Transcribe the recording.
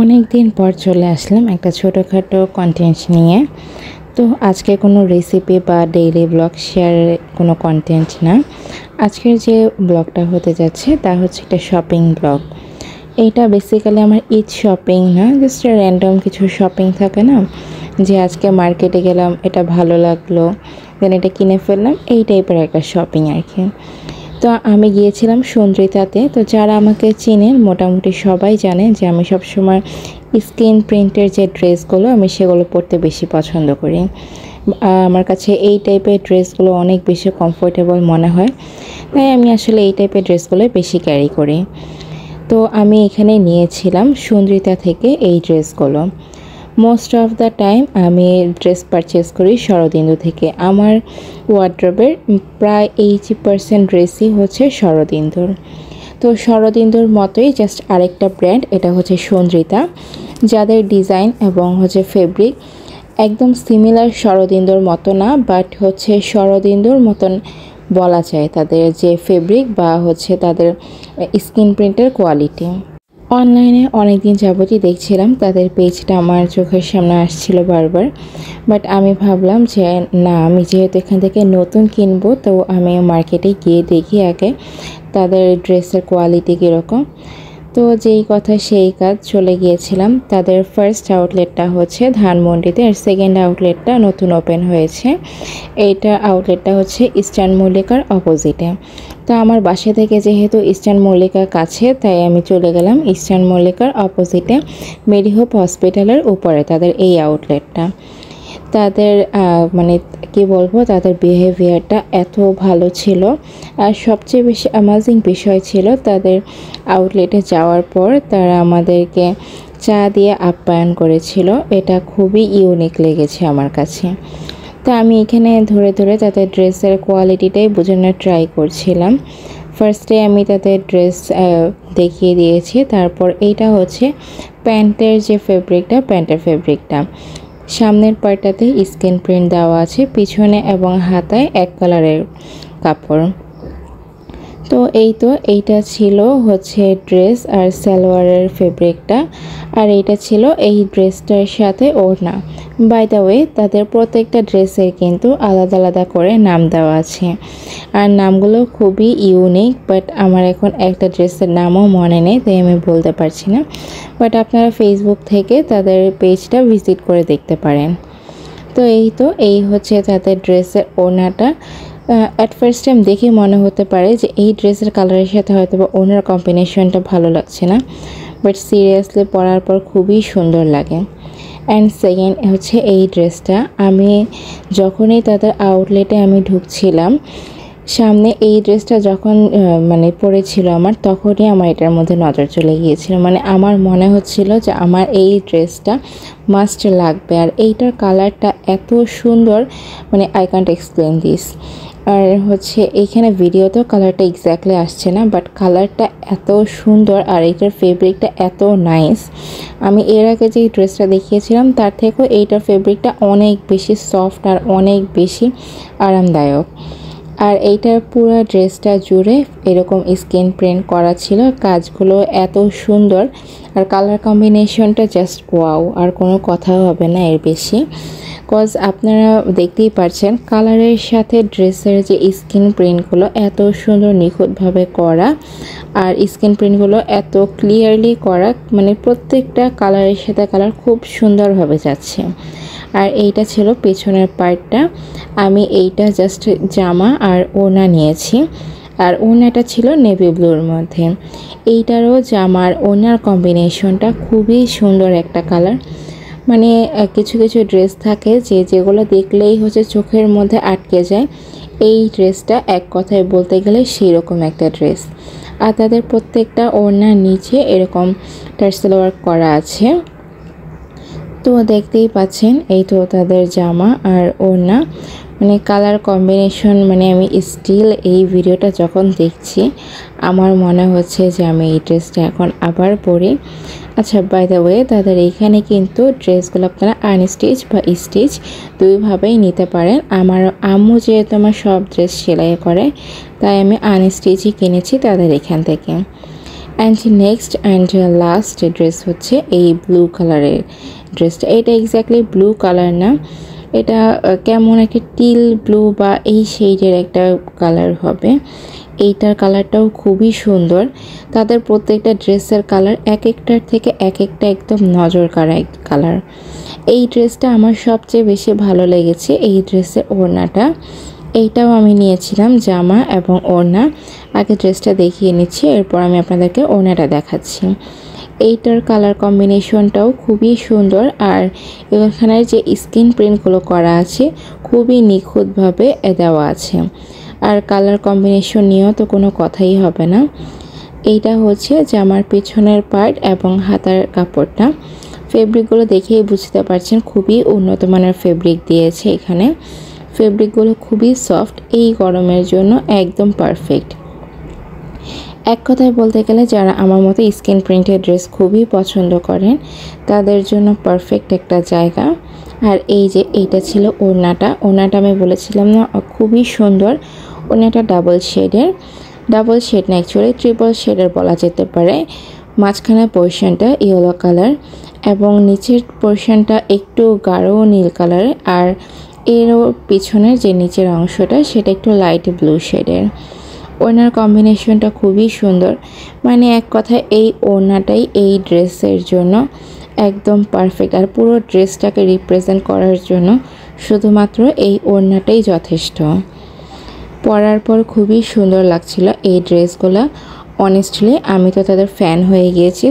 অনেক দিন পর চলে আসলাম একটা ছোটোখাটো কন্টেন্ট নিয়ে। তো আজকে কোনো রেসিপি বা ডেইলি ব্লগ শেয়ারের কোনো কন্টেন্ট না। আজকের যে ব্লগটা হতে যাচ্ছে তা হচ্ছে একটা শপিং ব্লগ। এইটা বেসিক্যালি আমার ঈদ শপিং না, জাস্ট র্যান্ডম কিছু শপিং থাকে না, যে আজকে মার্কেটে গেলাম, এটা ভালো লাগলো, দেন এটা কিনে ফেললাম, এই টাইপের একটা শপিং আর কি। তো আমি গিয়েছিলাম সন্দ্রিতাতে। তো যারা আমাকে চেনেন মোটামুটি সবাই জানে যে আমি সবসময় স্ক্রিন প্রিন্টের যে ড্রেসগুলো আমি সেগুলো পরতে বেশি পছন্দ করি। আমার কাছে এই টাইপের ড্রেসগুলো অনেক বেশি কমফোর্টেবল মনে হয়, তাই আমি আসলে এই টাইপের ড্রেসগুলো বেশি ক্যারি করি। তো আমি এখানে নিয়েছিলাম সন্দ্রিতা থেকে এই ড্রেসগুলো। মোস্ট অফ দ্য টাইম আমি ড্রেস পারচেস করি শরদিন্দু থেকে। আমার ওয়ার্ড্রবের প্রায় 80% ড্রেসই হচ্ছে শরদিন্দুর। তো শরদিন্দুর মতোই জাস্ট আরেকটা ব্র্যান্ড, এটা হচ্ছে সন্দ্রিতা, যাদের ডিজাইন এবং হচ্ছে ফেব্রিক একদম সিমিলার শরদিন্দুর মতো না, বাট হচ্ছে শরদিন্দুর মতন বলা যায় তাদের যে ফেব্রিক বা হচ্ছে তাদের স্ক্রিন প্রিন্টের কোয়ালিটি। অনলাইনে অনেক দিন যাবতই দেখছিলাম, তাদের পেজটা আমার চোখের সামনে আসছিল বারবার, বাট আমি ভাবলাম যে না, আমি যেহেতু এখান থেকে নতুন কিনবো তো আমি মার্কেটে গিয়ে দেখি আগে তাদের ড্রেসের কোয়ালিটি কীরকম। তো যেই কথা সেই কাজ, চলে গিয়েছিলাম। তাদের ফার্স্ট আউটলেটটা হচ্ছে ধানমন্ডিতে, আর সেকেন্ড আউটলেটটা নতুন ওপেন হয়েছে। এইটা আউটলেটটা হচ্ছে ইস্টার্ন মল্লিকার অপোজিটে। তো আমার বাসা থেকে যেহেতু ইস্টার্ন মল্লিকার কাছে, তাই আমি চলে গেলাম ইস্টার্ন মল্লিকার অপোজিটে মেরিহোপ হসপিটালের উপরে তাদের এই আউটলেটটা। তাদের মানে কি বলবো, তাদের বিহেভিয়ারটা এত ভালো ছিল। আর সবচেয়ে বেশি অ্যামাজিং বিষয় ছিল তাদের আউটলেটে যাওয়ার পর তারা আমাদেরকে চা দিয়ে আপ্যায়ন করেছিল। এটা খুবই ইউনিক লেগেছে আমার কাছে। তো আমি এখানে ধরে ধরে তাদের ড্রেসের কোয়ালিটিটাই বোঝানোর ট্রাই করছিলাম। ফার্স্টে আমি তাদের ড্রেস দেখিয়ে দিয়েছি, তারপর এইটা হচ্ছে প্যান্টের যে ফেব্রিকটা, প্যান্টের ফেব্রিকটা সামনের পার্টটাতে স্ক্রিন প্রিন্ট দেওয়া আছে, পিছনে এবং হাতায় এক কালারের কাপড়। তো এইটা ছিল হচ্ছে ড্রেস আর সালোয়ারের ফেব্রিকটা, আর এইটা ছিল এই ড্রেসটার সাথে ওড়না। বাই দ্য ওয়ে, তাদের প্রত্যেকটা ড্রেসের কিন্তু আলাদা আলাদা করে নাম দেওয়া আছে, আর নামগুলো খুবই ইউনিক, বাট আমার এখন একটা ড্রেসের নামও মনে নেই, তাই আমি বলতে পারছি না। বাট আপনারা ফেসবুক থেকে তাদের পেজটা ভিজিট করে দেখতে পারেন। তো এই হচ্ছে তাদের ড্রেসের ওড়নাটা। অ্যাট ফার্স্ট টাইম দেখে মনে হতে পারে যে এই ড্রেসের কালারের সাথে হয়তো বা ওড়নার কম্বিনেশনটা ভালো লাগছে না, বাট সিরিয়াসলি পরার পর খুবই সুন্দর লাগে। অ্যান্ড সেকেন্ড হচ্ছে এই ড্রেসটা, আমি যখনই তাদের আউটলেটে আমি ঢুকছিলাম, সামনে এই ড্রেসটা যখন মানে পরেছিল আমার, তখনই আমার এটার মধ্যে নজর চলে গিয়েছিল। মানে আমার মনে হচ্ছিল যে আমার এই ড্রেসটা মাস্ট লাগবে। আর এইটার কালারটা এত সুন্দর, মানে আই ক্যান্ট এক্সপ্লেন দিস। আর হচ্ছে এইখানে ভিডিওতেও কালারটা এক্স্যাক্টলি আসছে না, বাট কালারটা এত সুন্দর আর এইটার ফেব্রিকটা এত নাইস। আমি এর আগে যে ড্রেসটা দেখিয়েছিলাম তার থেকেও এইটার ফেব্রিকটা অনেক বেশি সফট আর অনেক বেশি আরামদায়ক। আর এইটার পুরো ড্রেসটা জুড়ে এরকম স্ক্রিন প্রিন্ট করা ছিল, কাজগুলো এত সুন্দর, আর কালার কম্বিনেশনটা জাস্ট ওয়াও, আর কোনো কথা হবে না এর বেশি। কজ আপনারা দেখতেই পাচ্ছেন কালারের সাথে ড্রেসের যে স্ক্রিন প্রিন্টগুলো এত সুন্দর নিখুঁতভাবে করা, আর স্ক্রিন প্রিন্টগুলো এত ক্লিয়ারলি করা, মানে প্রত্যেকটা কালারের সাথে কালার খুব সুন্দরভাবে যাচ্ছে। আর এইটা ছিল পেছনের পার্টটা। আমি এইটা জাস্ট জামা আর ওড়না নিয়েছি, আর ওড়নাটা ছিল নেভি ব্লুর মধ্যে। এইটারও জামার ওড়নার কম্বিনেশনটা খুবই সুন্দর একটা কালার। মানে কিছু কিছু ড্রেস থাকে যেগুলো দেখলেই হচ্ছে চোখের মধ্যে আটকে যায়, এই ড্রেসটা এক কথায় বলতে গেলে সেই রকম একটা ড্রেস। আর তাদের প্রত্যেকটা ওড়নার নিচে এরকম টার্সেল ওয়ার্ক করা আছে। তো দেখতেই পাচ্ছেন এই তো তাদের জামা আর ওড়না, মানে কালার কম্বিনেশন, মানে আমি স্টিল এই ভিডিওটা যখন দেখছি আমার মনে হচ্ছে যে আমি এই ড্রেসটা এখন আবার পরি। আচ্ছা, বাই দ্য ওয়ে, তাদের এইখানে কিন্তু ড্রেসগুলো আপনারা আনস্টিচ বা স্টিচ দুইভাবেই নিতে পারেন। আমার আম্মু যেহেতু আমার সব ড্রেস সেলাই করে, তাই আমি আনস্টিচই কিনেছি তাদের এখান থেকে। And next and last dress হচ্ছে এই ব্লু কালারের ড্রেসটা। এটা এক্স্যাক্টলি ব্লু কালার না, এটা কেমন একটা টিল ব্লু বা এই শেডের একটা কালার হবে। এইটার কালারটাও খুবই সুন্দর। তাদের প্রত্যেকটা ড্রেসের কালার এক একটার থেকে এক একটা একদম নজর কাড়া কালার। এই ড্রেসটা আমার সবচেয়ে বেশি ভালো লেগেছে, এই ড্রেসের ওড়নাটা। এইটাও আমি নিয়েছিলাম জামা এবং ওড়না। আগে ড্রেসটা দেখিয়ে নিচ্ছি, এরপর আমি আপনাদেরকে ওড়নাটা দেখাচ্ছি। এইটার কালার কম্বিনেশনটাও খুবই সুন্দর, আর এখানে যে স্ক্রিন প্রিন্টগুলো করা আছে খুবই নিখুঁতভাবে দেওয়া আছে। আর কালার কম্বিনেশন নিয়েও তো কোনো কথাই হবে না। এইটা হচ্ছে জামার পেছনের পার্ট এবং হাতার কাপড়টা। ফেব্রিকগুলো দেখেই বুঝতে পারছেন খুবই উন্নত মানের ফেব্রিক দিয়েছে এখানে। ফেব্রিকগুলো খুবই সফট, এই গরমের জন্য একদম পারফেক্ট। এক কথায় বলতে গেলে যারা আমার মতো স্কিন প্রিন্টেড ড্রেস খুবই পছন্দ করেন তাদের জন্য পারফেক্ট একটা জায়গা। আর এই যে এইটা ছিল ওড়নাটা। ওড়নাটা আমি বলেছিলাম না খুবই সুন্দর। ওড়নাটা ডাবল শেডের, ডাবল শেড না অ্যাকচুয়ালি ট্রিপল শেডের বলা যেতে পারে। মাঝখানের পোর্শনটা ইয়েলো কালার এবং নিচের পোর্শনটা একটু গাঢ় নীল কালার, আর এরও পিছনের যে নিচের অংশটা সেটা একটু লাইট ব্লু শেডের। ওড়নার কম্বিনেশনটা খুবই সুন্দর, মানে এক কথায় এই ওড়নাটাই এই ড্রেসের জন্য একদম পারফেক্ট। আর পুরো ড্রেসটাকে রিপ্রেজেন্ট করার জন্য শুধুমাত্র এই ওড়নাটাই যথেষ্ট। পরার পর খুবই সুন্দর লাগছিল এই ড্রেসগুলো। অনেস্টলি আমি তো তাদের ফ্যান হয়ে গিয়েছি।